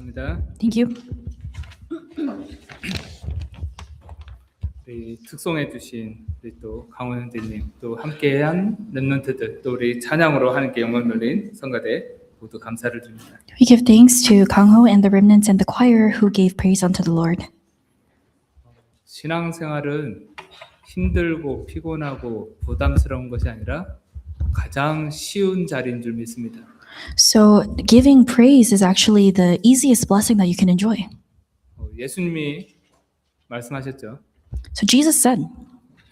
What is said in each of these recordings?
감사합니다. Thank you. 우리 특송해 주신 우리 또 강원 형제님, 또 함께한 렘넌트들, 또 우리 찬양으로 하나님께 영광 돌린 성가대 모두 감사를 드립니다. We give thanks to Kang Ho and the remnants and the choir who gave praise unto the Lord. 신앙생활은 힘들고 피곤하고 부담스러운 것이 아니라 가장 쉬운 자리인 줄 믿습니다. So giving praise is actually the easiest blessing that you can enjoy. 예수님이 말씀하셨죠. So Jesus said,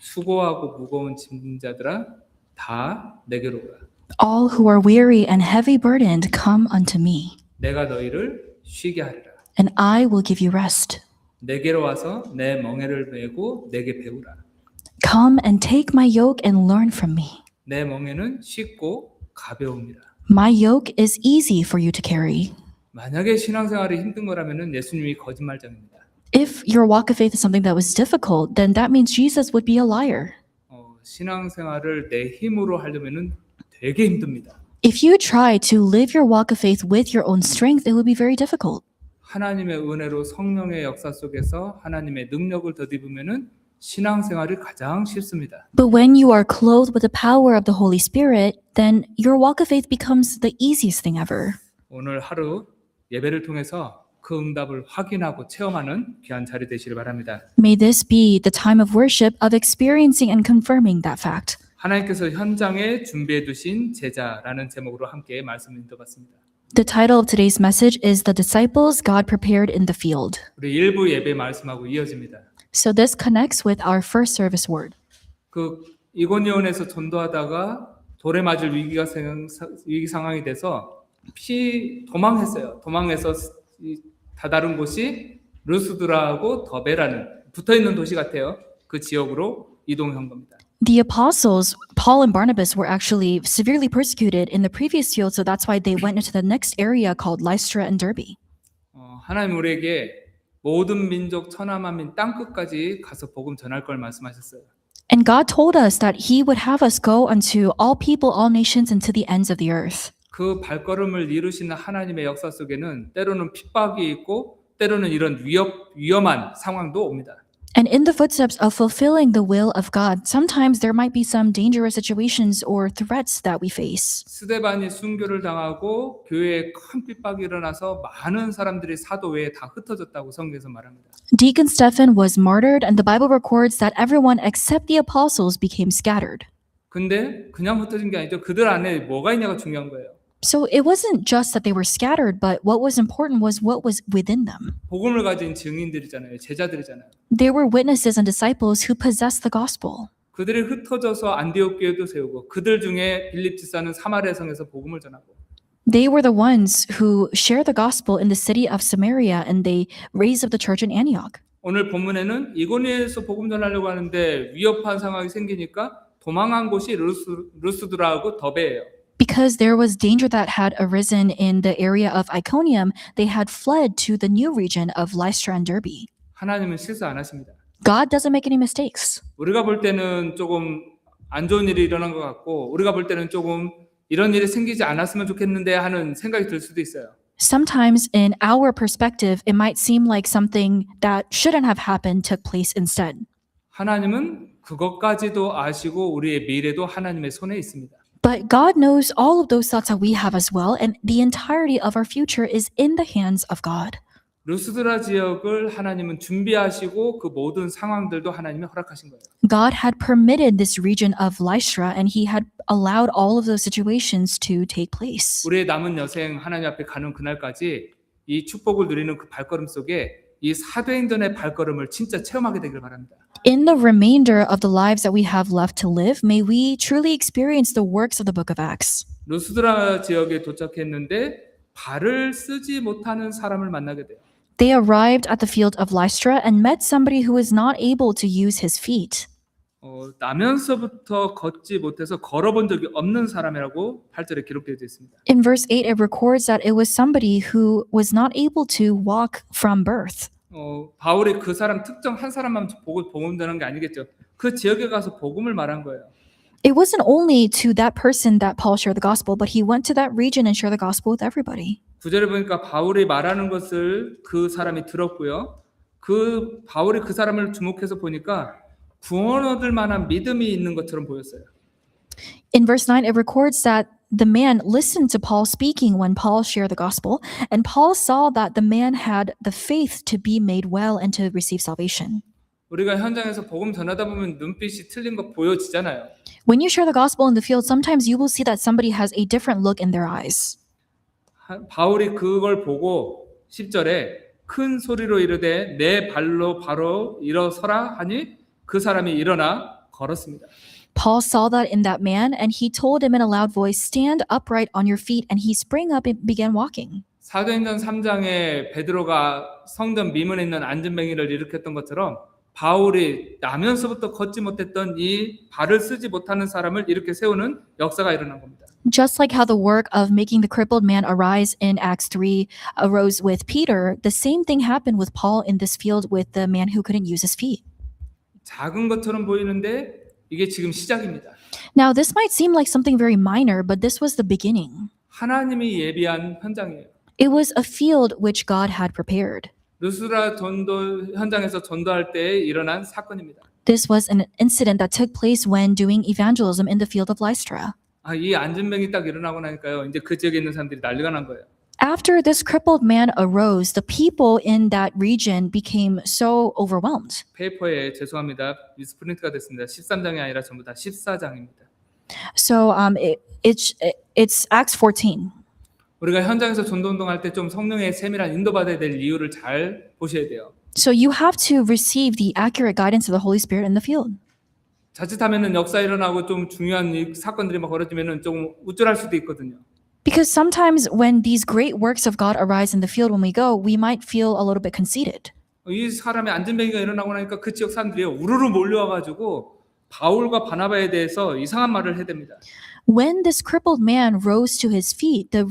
수고하고 무거운 짐진 자들아 다 내게로 오라. all who are weary and heavy burdened, come unto me, 내가 너희를 쉬게 하리라. and I will give you rest. 내게로 와서 내 멍에를 메고 내게 배우라. Come and take my yoke and learn from me. 내 멍에는 쉽고 가벼웁니다. My yoke is easy for you to carry. 만약에 신앙생활이 힘든 거라면은 예수님이 거짓말장입니다. If your walk of faith is something that was difficult, then that means Jesus would be a liar. 신앙생활을 내 힘으로 하려면은 되게 힘듭니다. If you try to live your walk of faith with your own strength, it would be very difficult. 하나님의 은혜로 성령의 역사 속에서 하나님의 능력을 덧입으면은 신앙생활이 가장 쉽습니다. But when you are clothed with the power of the Holy Spirit, then your walk of faith becomes the easiest thing ever. 오늘 하루 예배를 통해서 그 응답을 확인하고 체험하는 귀한 자리 되시길 바랍니다. May this be the time of worship of experiencing and confirming that fact. 하나님께서 현장에 준비해 두신 제자라는 제목으로 함께 말씀을 읽어봤습니다. The title of today's message is The Disciples God Prepared in the Field. 우리 일부 예배 말씀하고 이어집니다. So this connects with our first service word. 그 이고니온에서 전도하다가 돌에 맞을 위기 상황이 돼서 도망했어요. 도망해서 다다른 곳이 루스드라하고 더베라는 붙어있는 도시 같아요. 그 지역으로 이동한 겁니다. The apostles, Paul and Barnabas, were actually severely persecuted in the previous field, so that's why they went into the next area called Lystra and Derbe. 하나님 우리에게 모든 민족 천하만민 땅끝까지 가서 복음 전할 걸 말씀하셨어요. And God told us that He would have us go unto all people, all nations, and to the ends of the earth. 그 발걸음을 이루시는 하나님의 역사 속에는 때로는 핍박이 있고 때로는 이런 위험한 상황도 옵니다. And in the footsteps of fulfilling the will of God, sometimes there might be some dangerous situations or threats that we face. 스데반이 순교를 당하고 교회에 큰 핍박이 일어나서 많은 사람들이 사도 외에 다 흩어졌다고 성경에서 말합니다. Deacon Stephen was martyred, and the Bible records that everyone except the apostles became scattered. 근데 그냥 흩어진 게 아니죠. 그들 안에 뭐가 있냐가 중요한 거예요. So it wasn't just that they were scattered, but what was important was what was within them. 복음을 가진 증인들이잖아요. 제자들이잖아요. They were witnesses and disciples who possessed the gospel. 그들이 흩어져서 안디옥 교회도 세우고 그들 중에 빌립 지사는 사마리아 성에서 복음을 전하고 They were the ones who shared the gospel in the city of Samaria, and they raised up the church in Antioch. 오늘 본문에는 이고니온에서 복음 전하려고 하는데 위협한 상황이 생기니까 도망한 곳이 루스드라하고 더베예요. Because there was danger that had arisen in the area of Iconium, they had fled to the new region of Lystra and Derbe. 하나님은 실수 안 하십니다. God doesn't make any mistakes. 우리가 볼 때는 조금 안 좋은 일이 일어난 것 같고 우리가 볼 때는 조금 이런 일이 생기지 않았으면 좋겠는데 하는 생각이 들 수도 있어요. Sometimes in our perspective, it might seem like something that shouldn't have happened took place instead. 하나님은 그것까지도 아시고 우리의 미래도 하나님의 손에 있습니다. But God knows all of those thoughts that we have as well, and the entirety of our future is in the hands of God. 루스드라 지역을 하나님은 준비하시고 그 모든 상황들도 하나님이 허락하신 거예요. God had permitted this region of Lystra, and He had allowed all of those situations to take place. 우리의 남은 여생 하나님 앞에 가는 그날까지 이 축복을 누리는 그 발걸음 속에 이 사도행전의 발걸음을 진짜 체험하게 되길 바랍니다. In the remainder of the lives that we have left to live, may we truly experience the works of the book of Acts. 루스드라 지역에 도착했는데 발을 쓰지 못하는 사람을 만나게 돼요. They arrived at the field of Lystra and met somebody who was not able to use his feet. 나면서부터 걷지 못해서 걸어본 적이 없는 사람이라고 8절에 기록되어 있습니다. In verse 8, it records that it was somebody who was not able to walk from birth. 바울이 그 사람 특정 한 사람만 보고 복음 전한 게 아니겠죠. 그 지역에 가서 복음을 말한 거예요. It wasn't only to that person that Paul shared the gospel, but he went to that region and shared the gospel with everybody. 9절에 보니까 바울이 말하는 것을 그 사람이 들었고요. 바울이 그 사람을 주목해서 보니까 구원 얻을 만한 믿음이 있는 것처럼 보였어요. In verse 9, it records that the man listened to Paul speaking when Paul shared the gospel, and Paul saw that the man had the faith to be made well and to receive salvation. 우리가 현장에서 복음 전하다 보면 눈빛이 틀린 거 보여지잖아요. When you share the gospel in the field, sometimes you will see that somebody has a different look in their eyes. 바울이 그걸 보고 10절에 큰 소리로 이르되 내 발로 바로 일어서라 하니 그 사람이 일어나 걸었습니다. Paul saw that in that man, and he told him in a loud voice, "Stand upright on your feet," and he sprang up and began walking. 사도행전 3장에 베드로가 성전 미문에 있는 안전뱅이를 일으켰던 것처럼 바울이 나면서부터 걷지 못했던 이 발을 쓰지 못하는 사람을 이렇게 세우는 역사가 일어난 겁니다. Just like how the work of making the crippled man arise in Acts 3 arose with Peter, the same thing happened with Paul in this field with the man who couldn't use his feet. 작은 것처럼 보이는데 이게 지금 시작입니다. Now, this might seem like something very minor, but this was the beginning. 하나님이 예비한 현장이에요. It was a field which God had prepared. 루스드라 전도 현장에서 전도할 때 일어난 사건입니다. This was an incident that took place when doing evangelism in the field of Lystra. 이 안전병이 딱 일어나고 나니까요. 이제 그 지역에 있는 사람들이 난리가 난 거예요. After this crippled man arose, the people in that region became so overwhelmed. 페이퍼에 죄송합니다. 미스프린트가 됐습니다. 13장이 아니라 전부 다 14장입니다. So it's Acts 14. 우리가 현장에서 전도운동할 때 좀 성령의 세밀한 인도받아야 될 이유를 잘 보셔야 돼요. So you have to receive the accurate guidance of the Holy Spirit in the field. 자칫하면은 역사 일어나고 좀 중요한 이 사건들이 막 벌어지면은 좀 우쭐할 수도 있거든요. Because sometimes when these great works of God arise in the field when we go, we might feel a little bit conceited. 이 사람의 안전뱅이가 일어나고 나니까 그 지역 사람들이 우르르 몰려와가지고 바울과 바나바에 대해서 이상한 말을 해댑니다. When this crippled man rose to his feet, the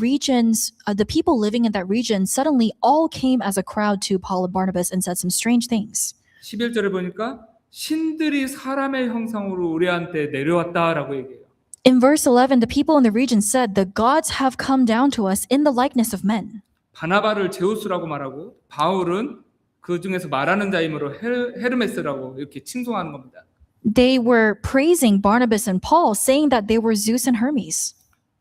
people living in that region suddenly all came as a crowd to Paul and Barnabas and said some strange things. 11절에 보니까 신들이 사람의 형상으로 우리한테 내려왔다라고 얘기해요. In verse 11, the people in the region said, "The gods have come down to us in the likeness of men." 바나바를 제우스라고 말하고 바울은 그 중에서 말하는 자이므로 헤르메스라고 이렇게 칭송하는 겁니다. They were praising Barnabas and Paul, saying that they were Zeus and Hermes.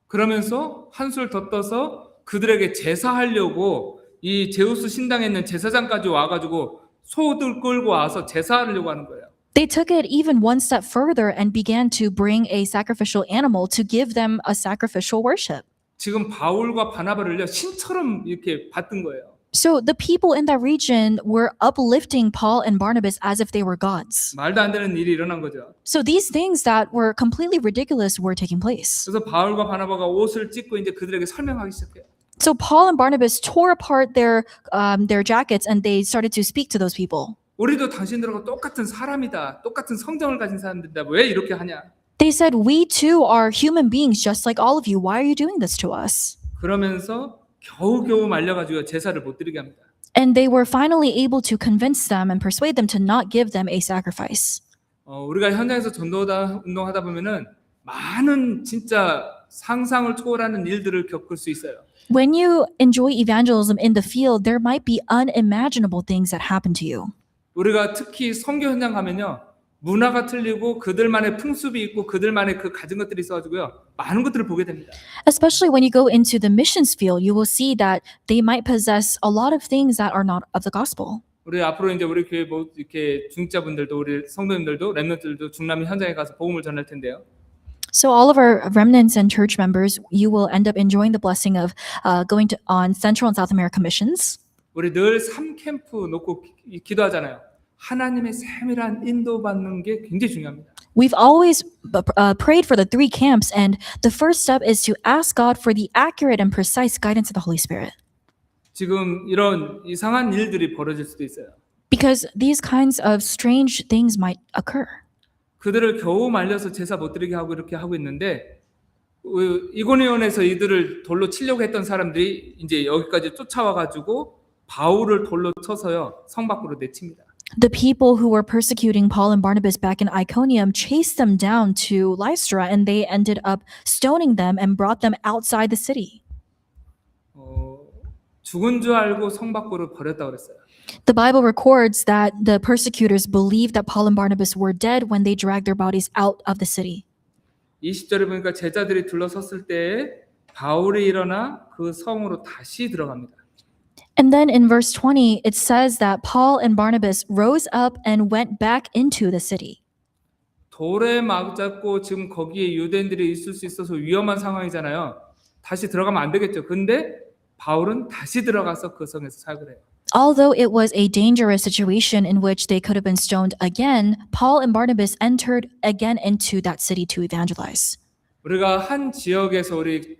그러면서 한술 더 떠서 그들에게 제사하려고 이 제우스 신당에 있는 제사장까지 와가지고 소들 끌고 와서 제사하려고 하는 거예요. They took it even one step further and began to bring a sacrificial animal to give them a sacrificial worship. 지금 바울과 바나바를요 신처럼 이렇게 받든 거예요. So the people in that region were uplifting Paul and Barnabas as if they were gods. 말도 안 되는 일이 일어난 거죠. So these things that were completely ridiculous were taking place. 그래서 바울과 바나바가 옷을 찢고 이제 그들에게 설명하기 시작해요. So Paul and Barnabas tore apart their jackets and they started to speak to those people. 우리도 당신들하고 똑같은 사람이다. 똑같은 성정을 가진 사람들이다. 왜 이렇게 하냐? They said, "We too are human beings just like all of you. Why are you doing this to us?" 그러면서 겨우겨우 말려가지고 제사를 못 드리게 합니다. And they were finally able to convince them and persuade them to not give them a sacrifice. 우리가 현장에서 전도 운동하다 보면은 많은 진짜 상상을 초월하는 일들을 겪을 수 있어요. When you enjoy evangelism in the field, there might be unimaginable things that happen to you. 우리가 특히 선교 현장 가면요. 문화가 틀리고 그들만의 풍습이 있고 그들만의 그 가진 것들이 있어가지고요. 많은 것들을 보게 됩니다. Especially when you go into the missions field, you will see that they might possess a lot of things that are not of the gospel. 우리 앞으로 이제 우리 교회 뭐 이렇게 중직자분들도 우리 성도님들도 렘넌트들도 중남미 현장에 가서 복음을 전할 텐데요. So all of our remnants and church members, you will end up enjoying the blessing of going on Central and South America missions. 우리 늘 3캠프 놓고 기도하잖아요. 하나님의 세밀한 인도받는 게 굉장히 중요합니다. We've always prayed for the 3 camps, and the first step is to ask God for the accurate and precise guidance of the Holy Spirit. 지금 이런 이상한 일들이 벌어질 수도 있어요. Because these kinds of strange things might occur. 그들을 겨우 말려서 제사 못 드리게 하고 이렇게 하고 있는데 이고니온에서 이들을 돌로 치려고 했던 사람들이 이제 여기까지 쫓아와가지고 바울을 돌로 쳐서요 성 밖으로 내칩니다. The people who were persecuting Paul and Barnabas back in Iconium chased them down to Lystra, and they ended up stoning them and brought them outside the city. 죽은 줄 알고 성 밖으로 버렸다고 그랬어요. The Bible records that the persecutors believed that Paul and Barnabas were dead when they dragged their bodies out of the city. 20절에 보니까 제자들이 둘러섰을 때에 바울이 일어나 그 성으로 다시 들어갑니다. And then in verse 20, it says that Paul and Barnabas rose up and went back into the city. 돌에 맞았고 지금 거기에 유대인들이 있을 수 있어서 위험한 상황이잖아요. 다시 들어가면 안 되겠죠. 근데 바울은 다시 들어가서 그 성에서 사역을 해요. Although it was a dangerous situation in which they could have been stoned again, Paul and Barnabas entered again into that city to evangelize. 우리가 한 지역에서 우리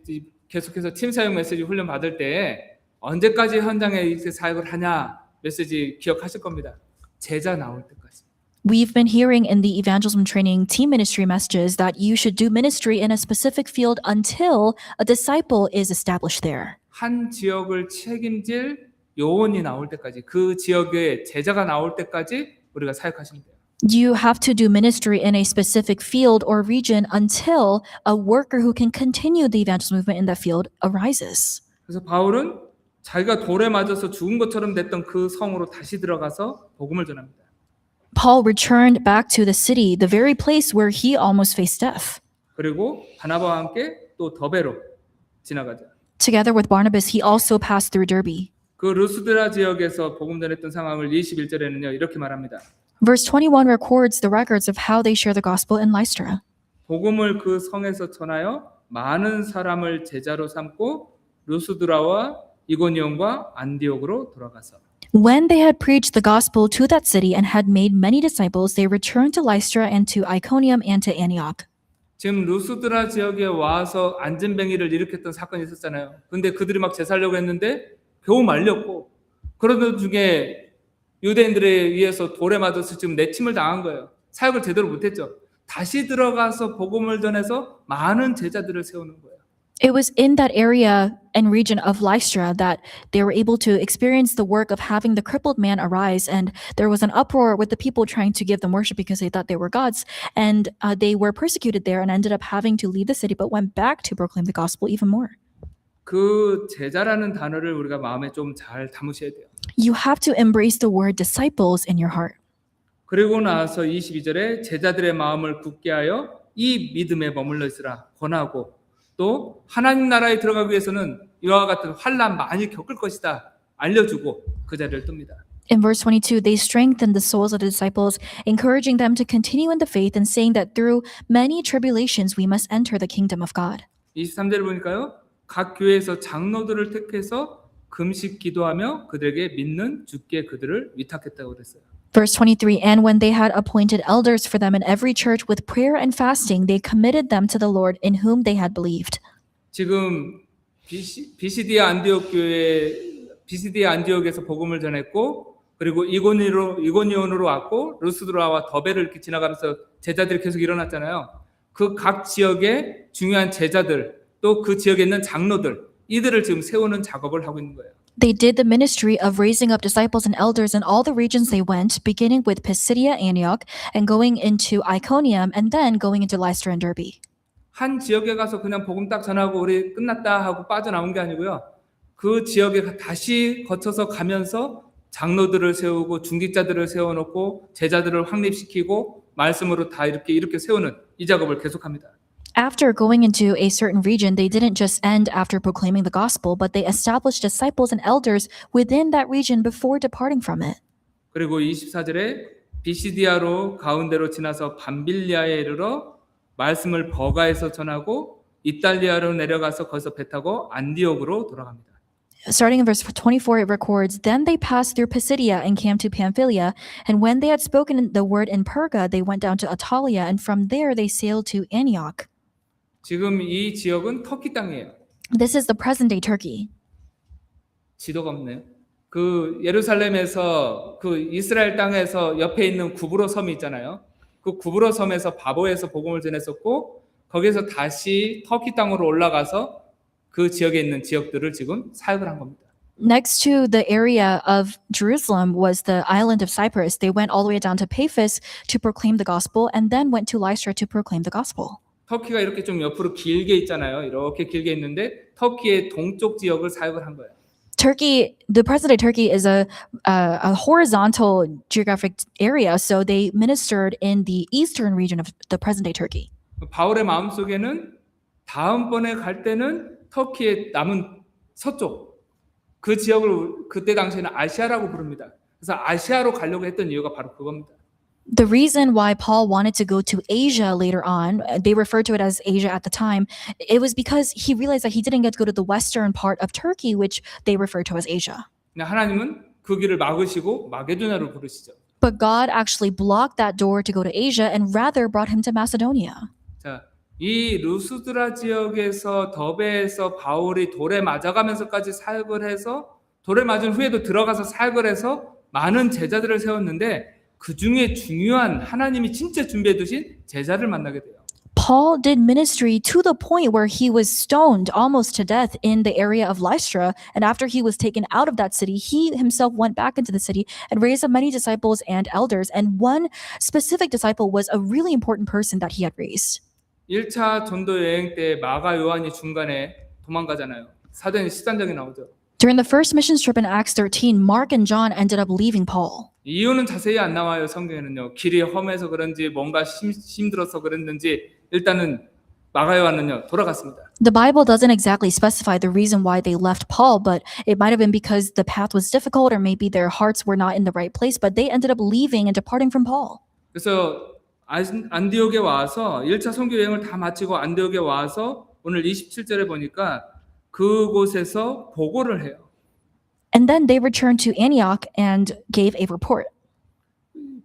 계속해서 팀 사역 메시지 훈련 받을 때 언제까지 현장에 이렇게 사역을 하냐 메시지 기억하실 겁니다. 제자 나올 때까지. We've been hearing in the evangelism training team ministry messages that you should do ministry in a specific field until a disciple is established there. 한 지역을 책임질 요원이 나올 때까지, 그 지역에 제자가 나올 때까지 우리가 사역하시면 돼요. You have to do ministry in a specific field or region until a worker who can continue the evangelism movement in that field arises. 그래서 바울은 자기가 돌에 맞아서 죽은 것처럼 됐던 그 성으로 다시 들어가서 복음을 전합니다. Paul returned back to the city, the very place where he almost faced death. 그리고 바나바와 함께 또 더베로 지나가죠. Together with Barnabas, he also passed through Derbe. 그 루스드라 지역에서 복음 전했던 상황을 21절에는요 이렇게 말합니다. Verse 21 records the records of how they share the gospel in Lystra. 복음을 그 성에서 전하여 많은 사람을 제자로 삼고 루스드라와 이고니온과 안디옥으로 돌아가서. When they had preached the gospel to that city and had made many disciples, they returned to Lystra and to Iconium and to Antioch. 지금 루스드라 지역에 와서 안전뱅이를 일으켰던 사건이 있었잖아요. 근데 그들이 막 제살려고 했는데 겨우 말렸고, 그러던 중에 유대인들에 의해서 돌에 맞아서 지금 내침을 당한 거예요. 사역을 제대로 못했죠. 다시 들어가서 복음을 전해서 많은 제자들을 세우는 거예요. It was in that area and region of Lystra that they were able to experience the work of having the crippled man arise, and there was an uproar with the people trying to give them worship because they thought they were gods, and they were persecuted there and ended up having to leave the city but went back to proclaim the gospel even more. 그 제자라는 단어를 우리가 마음에 좀 잘 담으셔야 돼요. You have to embrace the word disciples in your heart. 그리고 나서 22절에 제자들의 마음을 굳게 하여 이 믿음에 머물러 있으라 권하고, 또 하나님 나라에 들어가기 위해서는 이와 같은 환난 많이 겪을 것이다 알려주고 그 자리를 뜹니다. In verse 22, they strengthened the souls of the disciples, encouraging them to continue in the faith and saying that through many tribulations we must enter the kingdom of God. 23절을 보니까요. 각 교회에서 장로들을 택해서 금식 기도하며 그들에게 믿는 주께 그들을 위탁했다고 그랬어요. Verse 23, and when they had appointed elders for them in every church with prayer and fasting, they committed them to the Lord in whom they had believed. 지금 비시디아 안디옥에서 복음을 전했고, 그리고 이고니온으로 왔고, 루스드라와 더베를 이렇게 지나가면서 제자들이 계속 일어났잖아요. 그 각 지역의 중요한 제자들, 또 그 지역에 있는 장로들, 이들을 지금 세우는 작업을 하고 있는 거예요. They did the ministry of raising up disciples and elders in all the regions they went, beginning with Pisidia, Antioch, and going into Iconium, and then going into Lystra and Derbe. 한 지역에 가서 그냥 복음 딱 전하고 우리 끝났다 하고 빠져나온 게 아니고요. 그 지역에 다시 거쳐서 가면서 장로들을 세우고 중직자들을 세워놓고 제자들을 확립시키고 말씀으로 다 이렇게 세우는 이 작업을 계속합니다. After going into a certain region, they didn't just end after proclaiming the gospel, but they established disciples and elders within that region before departing from it. 그리고 24절에 비시디아로 가운데로 지나서 밤빌리아에 이르러 말씀을 버가에서 전하고 이탈리아로 내려가서 거기서 배 타고 안디옥으로 돌아갑니다. Starting in verse 24, it records, Then they passed through Pisidia and came to Pamphylia, and when they had spoken the word in Perga, they went down to Attalia, and from there they sailed to Antioch. 지금 이 지역은 터키 땅이에요. This is the present-day Turkey. 지도가 없네요. 그 예루살렘에서 그 이스라엘 땅에서 옆에 있는 구브로 섬이 있잖아요. 그 구브로 섬에서 바보에서 복음을 전했었고, 거기서 다시 터키 땅으로 올라가서 그 지역에 있는 지역들을 지금 사역을 한 겁니다. Next to the area of Jerusalem was the island of Cyprus. They went all the way down to Paphos to proclaim the gospel, and then went to Lystra to proclaim the gospel. 터키가 이렇게 좀 옆으로 길게 있잖아요. 이렇게 길게 있는데 터키의 동쪽 지역을 사역을 한 거예요. Turkey, the present day Turkey is a horizontal geographic area, so they ministered in the eastern region of the present day Turkey. 바울의 마음속에는 다음번에 갈 때는 터키의 남은 서쪽 그 지역을 그때 당시에는 아시아라고 부릅니다. 그래서 아시아로 가려고 했던 이유가 바로 그겁니다. The reason why Paul wanted to go to Asia later on, they referred to it as Asia at the time, it was because he realized that he didn't get to go to the western part of Turkey, which they referred to as Asia. 근데 하나님은 그 길을 막으시고 마게도냐로 부르시죠. But God actually blocked that door to go to Asia and rather brought him to Macedonia. 자, 이 루스드라 지역에서 더베에서 바울이 돌에 맞아가면서까지 사역을 해서 돌에 맞은 후에도 들어가서 사역을 해서 많은 제자들을 세웠는데 그 중에 중요한 하나님이 진짜 준비해 두신 제자를 만나게 돼요. Paul did ministry to the point where he was stoned almost to death in the area of Lystra. And after he was taken out of that city, he himself went back into the city and raised up many disciples and elders. And one specific disciple was a really important person that he had raised. 1차 전도 여행 때 마가 요한이 중간에 도망가잖아요. 사도행 13장에 나오죠. During the first mission trip in Acts 13, Mark and John ended up leaving Paul. 이유는 자세히 안 나와요. 성경에는요. 길이 험해서 그런지 뭔가 힘들어서 그랬는지 일단은 마가 요한은요. 돌아갔습니다. The Bible doesn't exactly specify the reason why they left Paul, but it might have been because the path was difficult or maybe their hearts were not in the right place, but they ended up leaving and departing from Paul. 그래서 안디옥에 와서 1차 선교 여행을 다 마치고 안디옥에 와서 오늘 27절에 보니까 그곳에서 보고를 해요. And then they returned to Antioch and gave a report.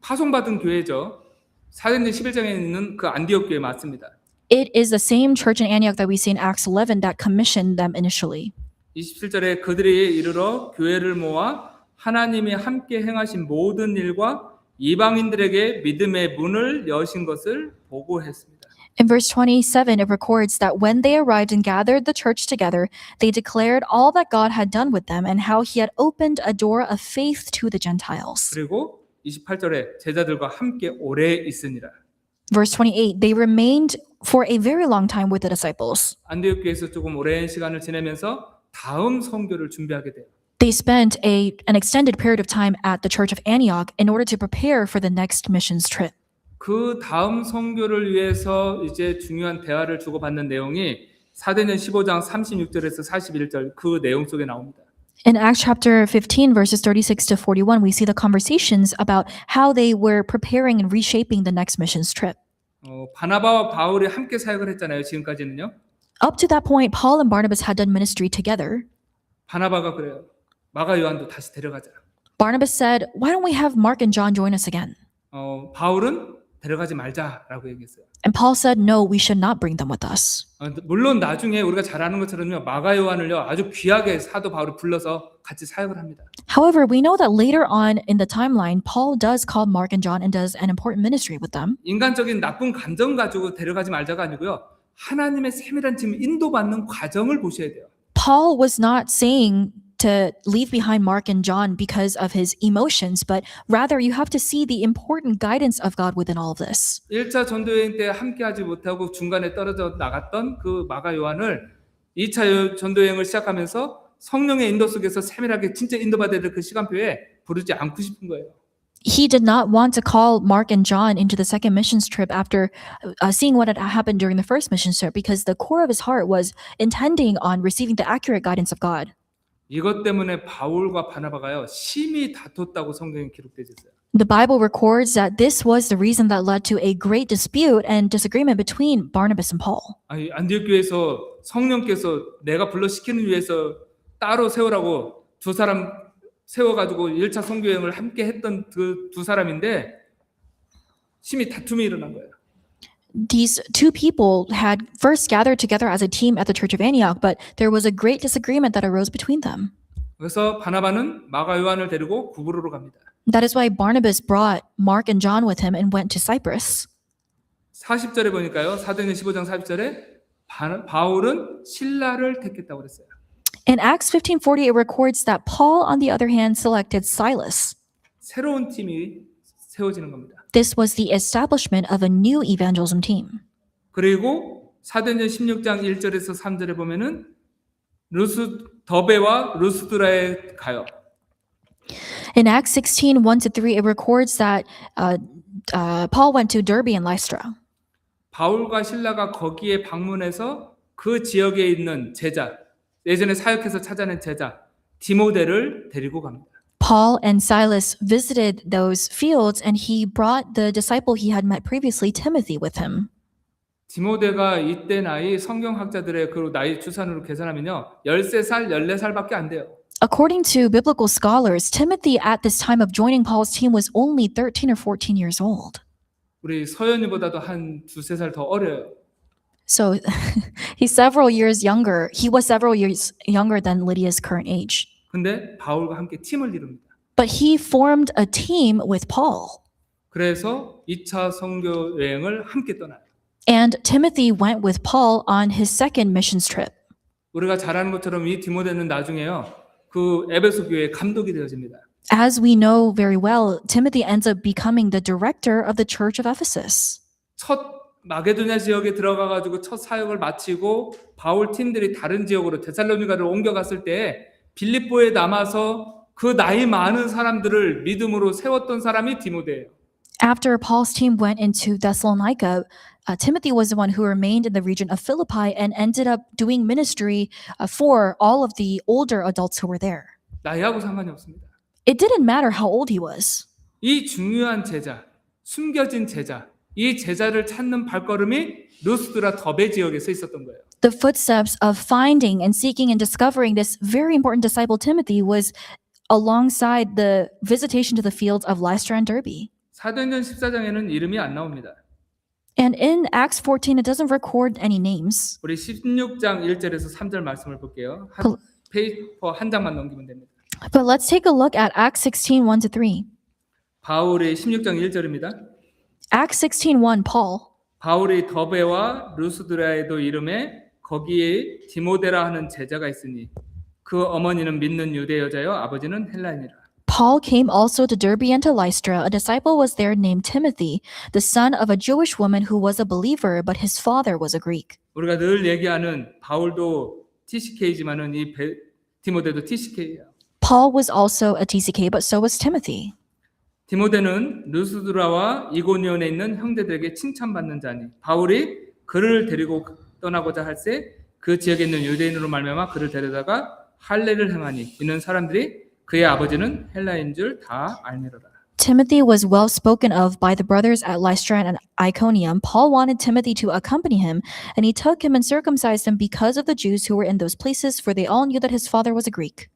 파송받은 교회죠. 사도행전 11장에 있는 그 안디옥 교회 맞습니다. It is the same church in Antioch that we see in Acts 11 that commissioned them initially. 27절에 그들이 이르러 교회를 모아 하나님이 함께 행하신 모든 일과 이방인들에게 믿음의 문을 여신 것을 보고했습니다. In verse 27, it records that when they arrived and gathered the church together, they declared all that God had done with them and how he had opened a door of faith to the Gentiles. 그리고 28절에 제자들과 함께 오래 있으니라. Verse 28, they remained for a very long time with the disciples. 안디옥 교회에서 조금 오랜 시간을 지내면서 다음 선교를 준비하게 돼요. They spent an extended period of time at the church of Antioch in order to prepare for the next missions trip. 그 다음 선교를 위해서 이제 중요한 대화를 주고받는 내용이 사도행전 15장 36절에서 41절 그 내용 속에 나옵니다. In Acts chapter 15, verses 36 to 41, we see the conversations about how they were preparing and reshaping the next missions trip. 바나바와 바울이 함께 사역을 했잖아요. 지금까지는요. Up to that point, Paul and Barnabas had done ministry together. 바나바가 그래요. 마가 요한도 다시 데려가자. Barnabas said, "Why don't we have Mark and John join us again?" 바울은 데려가지 말자라고 얘기했어요. And Paul said, "No, we should not bring them with us." 물론 나중에 우리가 잘 아는 것처럼요. 마가 요한을요. 아주 귀하게 사도 바울이 불러서 같이 사역을 합니다. However, we know that later on in the timeline, Paul does call Mark and John and does an important ministry with them. 인간적인 나쁜 감정 가지고 데려가지 말자가 아니고요. 하나님의 세밀한 지금 인도받는 과정을 보셔야 돼요. Paul was not saying to leave behind Mark and John because of his emotions, but rather you have to see the important guidance of God within all of this. 1차 전도여행 때 함께하지 못하고 중간에 떨어져 나갔던 그 마가 요한을 2차 전도여행을 시작하면서 성령의 인도 속에서 세밀하게 진짜 인도받아야 될 그 시간표에 부르지 않고 싶은 거예요. He did not want to call Mark and John into the second missions trip after seeing what had happened during the first missions trip, because the core of his heart was intending on receiving the accurate guidance of God. 이것 때문에 바울과 바나바가요 심히 다퉜다고 성경에 기록되어 있어요. The Bible records that this was the reason that led to a great dispute and disagreement between Barnabas and Paul. 아니 안디옥 교회에서 성령께서 내가 불러 시키는 위해서 따로 세우라고 두 사람 세워가지고 1차 선교 여행을 함께 했던 그 두 사람인데 심히 다툼이 일어난 거예요. These two people had first gathered together as a team at the Church of Antioch, but there was a great disagreement that arose between them. 그래서 바나바는 마가 요한을 데리고 구브로로 갑니다. That is why Barnabas brought Mark and John with him and went to Cyprus. 40절에 보니까요. 사도행전 15장 40절에 바울은 실라를 택했다고 그랬어요. In Acts 15:40, it records that Paul, on the other hand, selected Silas. 새로운 팀이 세워지는 겁니다. This was the establishment of a new evangelism team. 그리고 사도행전 16장 1절에서 3절에 보면은 더베와 루스드라에 가요. In Acts 16, 1-3, it records that Paul went to Derbe and Lystra. 바울과 신라가 거기에 방문해서 그 지역에 있는 제자, 예전에 사역해서 찾아낸 제자 디모데를 데리고 갑니다. Paul and Silas visited those fields, and he brought the disciple he had met previously, Timothy, with him. 디모데가 이때 나이 성경학자들의 그 나이 추산으로 계산하면요 13살, 14살밖에 안 돼요. According to biblical scholars, Timothy at this time of joining Paul's team was only 13 or 14 years old. 우리 서연이보다도 한 2-3살 더 어려요. So he's several years younger. He was several years younger than Lydia's current age. 근데 바울과 함께 팀을 이룹니다. But he formed a team with Paul. 그래서 2차 선교 여행을 함께 떠나요. And Timothy went with Paul on his second missions trip. 우리가 잘 아는 것처럼 이 디모데는 나중에요. 그 에베소 교회의 감독이 되어집니다. As we know very well, Timothy ends up becoming the director of the church of Ephesus. 첫 마게도냐 지역에 들어가 가지고 첫 사역을 마치고 바울 팀들이 다른 지역으로 데살로니가를 옮겨갔을 때 빌립보에 남아서 그 나이 많은 사람들을 믿음으로 세웠던 사람이 디모데예요. After Paul's team went into Thessalonica, Timothy was the one who remained in the region of Philippi and ended up doing ministry for all of the older adults who were there. 나이하고 상관이 없습니다. It didn't matter how old he was. 이 중요한 제자, 숨겨진 제자, 이 제자를 찾는 발걸음이 루스드라 더베 지역에서 있었던 거예요. The footsteps of finding and seeking and discovering this very important disciple Timothy was alongside the visitation to the fields of Lystra and Derbe. 사도행전 14장에는 이름이 안 나옵니다. And in Acts 14, it doesn't record any names. 우리 16장 1절에서 3절 말씀을 볼게요. 페이퍼 한 장만 넘기면 됩니다. But let's take a look at Acts 16, 1-3. 바울이 16장 1절입니다. Acts 16, 1, Paul. 바울이 더베와 루스드라에도 이름에 거기에 디모데라 하는 제자가 있으니 그 어머니는 믿는 유대 여자요 아버지는 헬라인이라. Paul came also to Derbe and to Lystra. A disciple was there named Timothy, the son of a Jewish woman who was a believer, but his father was a Greek. 우리가 늘 얘기하는 바울도 TCK지만은 이 디모데도 TCK예요. Paul was also a TCK, but so was Timothy. 디모데는 루스드라와 이고니온에 있는 형제들에게 칭찬받는 자니 바울이 그를 데리고 떠나고자 할세 그 지역에 있는 유대인으로 말미암아 그를 데려다가 할례를 행하니 이는 사람들이 그의 아버지는 헬라인 줄 다 알미러라. Timothy was well spoken of by the brothers at Lystra and Iconium. Paul wanted Timothy to accompany him, and he took him and circumcised him because of the Jews who were in those places, for they all knew that his father was a Greek.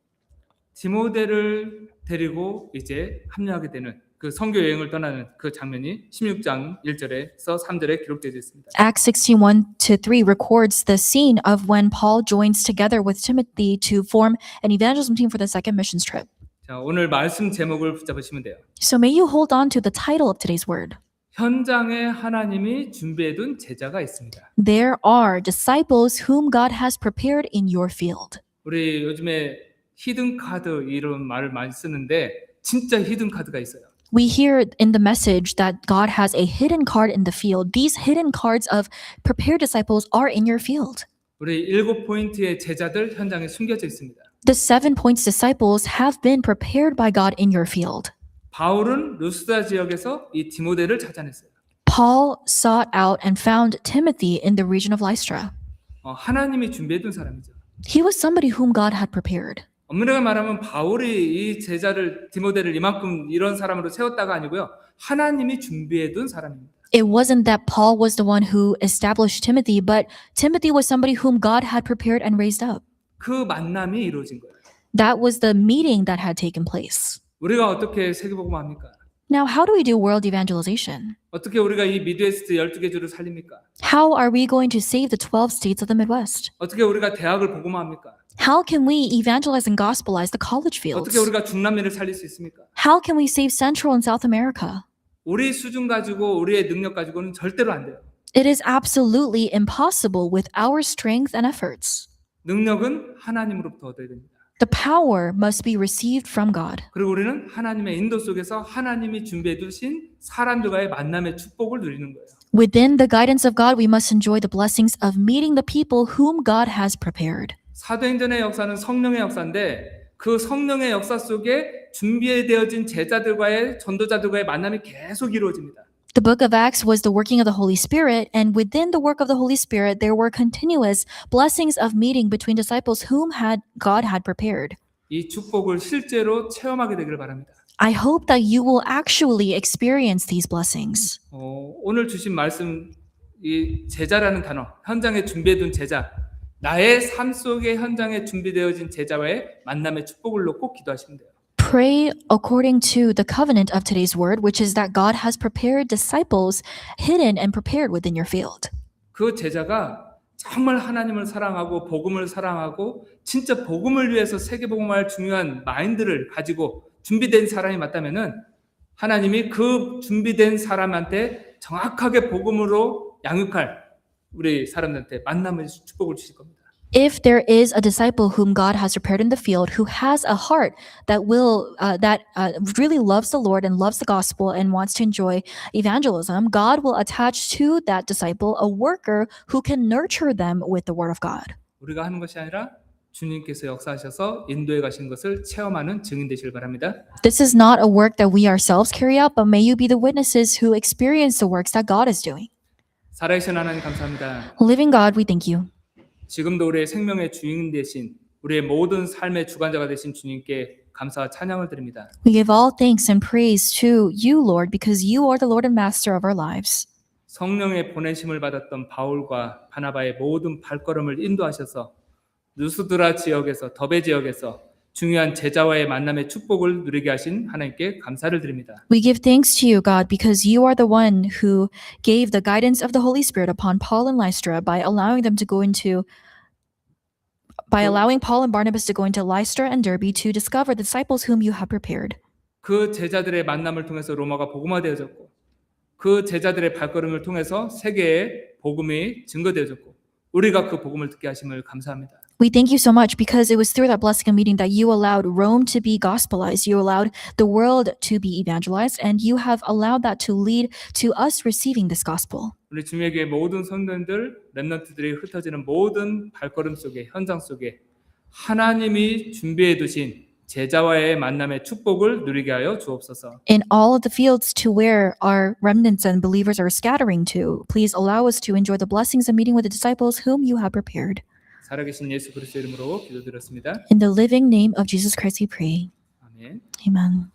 디모데를 데리고 이제 합류하게 되는 그 선교 여행을 떠나는 그 장면이 16장 1절에서 3절에 기록되어 있습니다. Acts 16, 1-3 records the scene of when Paul joins together with Timothy to form an evangelism team for the second missions trip. 자, 오늘 말씀 제목을 붙잡으시면 돼요. So may you hold on to the title of today's word. 현장에 하나님이 준비해둔 제자가 있습니다. There are disciples whom God has prepared in your field. 우리 요즘에 히든 카드 이런 말을 많이 쓰는데 진짜 히든 카드가 있어요. We hear in the message that God has a hidden card in the field. These hidden cards of prepared disciples are in your field. 우리 7포인트의 제자들 현장에 숨겨져 있습니다. The 7 points disciples have been prepared by God in your field. 바울은 루스드라 지역에서 이 디모데를 찾아냈어요. Paul sought out and found Timothy in the region of Lystra. 하나님이 준비해둔 사람이죠. He was somebody whom God had prepared. 엄밀하게 말하면 바울이 이 제자를 디모데를 이만큼 이런 사람으로 세웠다가 아니고요. 하나님이 준비해둔 사람입니다. It wasn't that Paul was the one who established Timothy, but Timothy was somebody whom God had prepared and raised up. 그 만남이 이루어진 거예요. That was the meeting that had taken place. 우리가 어떻게 세계복음 합니까? Now, how do we do world evangelization? 어떻게 우리가 이 미드웨스트 12개 주를 살립니까? How are we going to save the 12 states of the Midwest? 어떻게 우리가 대학을 복음화합니까? How can we evangelize and gospelize the college fields? 어떻게 우리가 중남미를 살릴 수 있습니까? How can we save Central and South America? 우리 수준 가지고 우리의 능력 가지고는 절대로 안 돼요. It is absolutely impossible with our strength and efforts. 능력은 하나님으로부터 얻어야 됩니다. The power must be received from God. 그리고 우리는 하나님의 인도 속에서 하나님이 준비해 두신 사람들과의 만남의 축복을 누리는 거예요. Within the guidance of God, we must enjoy the blessings of meeting the people whom God has prepared. 사도행전의 역사는 성령의 역사인데 그 성령의 역사 속에 준비되어진 제자들과의 전도자들과의 만남이 계속 이루어집니다. The book of Acts was the working of the Holy Spirit, and within the work of the Holy Spirit, there were continuous blessings of meeting between disciples whom God had prepared. 이 축복을 실제로 체험하게 되기를 바랍니다. I hope that you will actually experience these blessings. 오늘 주신 말씀, 이 제자라는 단어, 현장에 준비해둔 제자, 나의 삶 속의 현장에 준비되어진 제자와의 만남의 축복을 놓고 기도하시면 돼요. Pray according to the covenant of today's word, which is that God has prepared disciples hidden and prepared within your field. 그 제자가 정말 하나님을 사랑하고 복음을 사랑하고 진짜 복음을 위해서 세계복음화할 중요한 마인드를 가지고 준비된 사람이 맞다면은 하나님이 그 준비된 사람한테 정확하게 복음으로 양육할 우리 사람들한테 만남의 축복을 주실 겁니다. If there is a disciple whom God has prepared in the field who has a heart that really loves the Lord and loves the gospel and wants to enjoy evangelism, God will attach to that disciple a worker who can nurture them with the word of God. 우리가 하는 것이 아니라 주님께서 역사하셔서 인도해 가신 것을 체험하는 증인 되시길 바랍니다. This is not a work that we ourselves carry out, but may you be the witnesses who experience the works that God is doing. 살아계신 하나님 감사합니다. Living God, we thank you. 지금도 우리의 생명의 주인 되신 우리의 모든 삶의 주관자가 되신 주님께 감사와 찬양을 드립니다. We give all thanks and praise to you, Lord, because you are the Lord and Master of our lives. 성령의 보내심을 받았던 바울과 바나바의 모든 발걸음을 인도하셔서 누스드라 지역에서 더베 지역에서 중요한 제자와의 만남의 축복을 누리게 하신 하나님께 감사를 드립니다. We give thanks to you, God, because you are the one who gave the guidance of the Holy Spirit upon Paul and Lystra by allowing Paul and Barnabas to go into Lystra and Derbe to discover the disciples whom you have prepared. 그 제자들의 만남을 통해서 로마가 복음화되어졌고 그 제자들의 발걸음을 통해서 세계에 복음이 증거되어졌고 우리가 그 복음을 듣게 하심을 감사합니다. We thank you so much because it was through that blessing of meeting that you allowed Rome to be gospelized, you allowed the world to be evangelized, and you have allowed that to lead to us receiving this gospel. 우리 주님의 교회 모든 성도들, 렘넌트들이 흩어지는 모든 발걸음 속에 현장 속에 하나님이 준비해 두신 제자와의 만남의 축복을 누리게 하여 주옵소서. In all of the fields to where our remnants and believers are scattering to, please allow us to enjoy the blessings of meeting with the disciples whom you have prepared. 살아계신 예수 그리스도 이름으로 기도드렸습니다. In the living name of Jesus Christ we pray. 아멘. Amen.